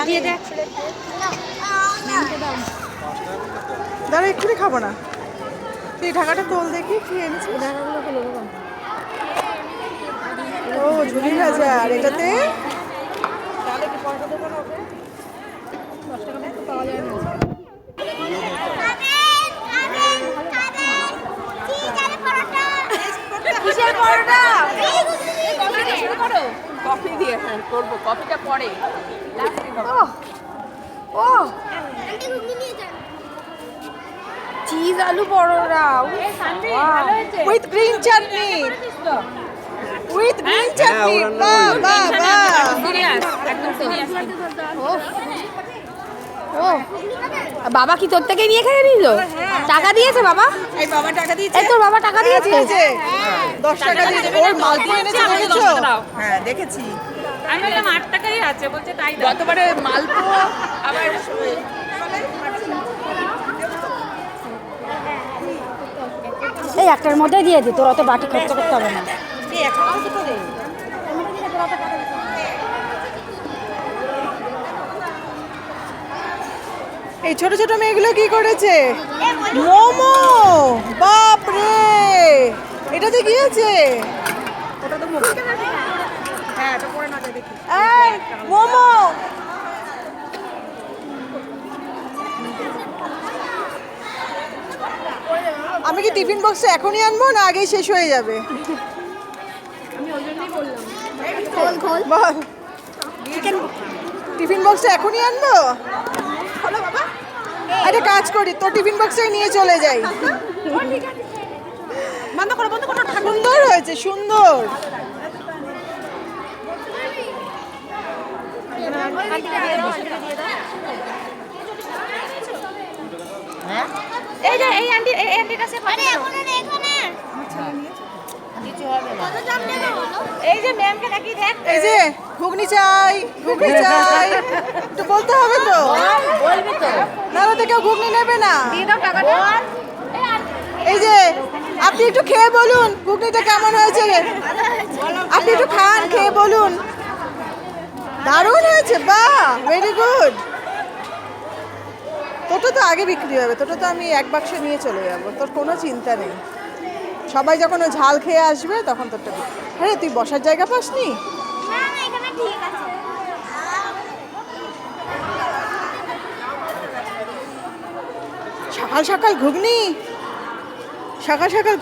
দিয়ে দেখ। দাঁড়া এক্ষুনি খাবো না, তুই ঢাকাটা তোল দেখি কি এনেছিস। ও ঝুড়ি ভাজা, আর এটাতে কিসের পরোটা? কফি দিয়ে হ্যাঁ করবো, কফিটা পরে। ও cheese aloo paratha with green chutney, with green chutney. বাহ বাহ বাহ। ও বাবা কি তোর থেকে নিয়ে খেয়ে নিল? টাকা দিয়েছে বাবা? এই বাবা টাকা দিয়েছে, এই তোর বাবা টাকা দিয়েছে? 10 টাকা দিয়েছে। ওর মালপোয়া এনেছে দেখেছো? হ্যাঁ দেখেছি। আমি বললাম 8 টাকাই আছে, বলছে তাই দাও। গতবারে মালপোয়া আবার এই একটার মধ্যে দিয়ে দি, তোর অত বাটি খরচ করতে হবে না। এই ছোট ছোট মেয়েগুলো কি করেছে? মোমো, বাপ রে, এটাতে কি আছে? হ্যাঁ এটা পরে না যায় দেখি। এই মোমো, আমি কি টিফিন বক্সে এখনই আনবো না আগেই শেষ হয়ে যাবে? বল, টিফিন বক্সে এখনই আনবো? একটা কাজ করি, তোর টিফিন বক্সে নিয়ে চলে যাই। বন্ধ করো বন্ধ করো। সুন্দর হয়েছে, সুন্দর। এই যে এই আন্টি, এই আন্টির কাছে এই যে ম্যামকে নাকি দেখ। এই যে ঘুগনি চাই, ঘুগনি চাই, একটু বলতে হবে তো, বলবি তো, নাহলে তো কেউ ঘুগনি নেবে না। দিয়ে দাও টাকাটা। এই যে আপনি একটু খেয়ে বলুন ঘুগনিটা কেমন হয়েছে, আপনি একটু খান, খেয়ে বলুন। দারুণ হয়েছে, বাহ, ভেরি গুড। তোটা তো আগে বিক্রি হবে, তোটা তো আমি এক বাক্স নিয়ে চলে যাবো, তোর কোনো চিন্তা নেই। সবাই যখন ও ঝাল খেয়ে আসবে তখন তোরটা। হ্যাঁ তুই বসার জায়গা পাসনি? সকাল সকাল ঘুগনি, সকাল সকাল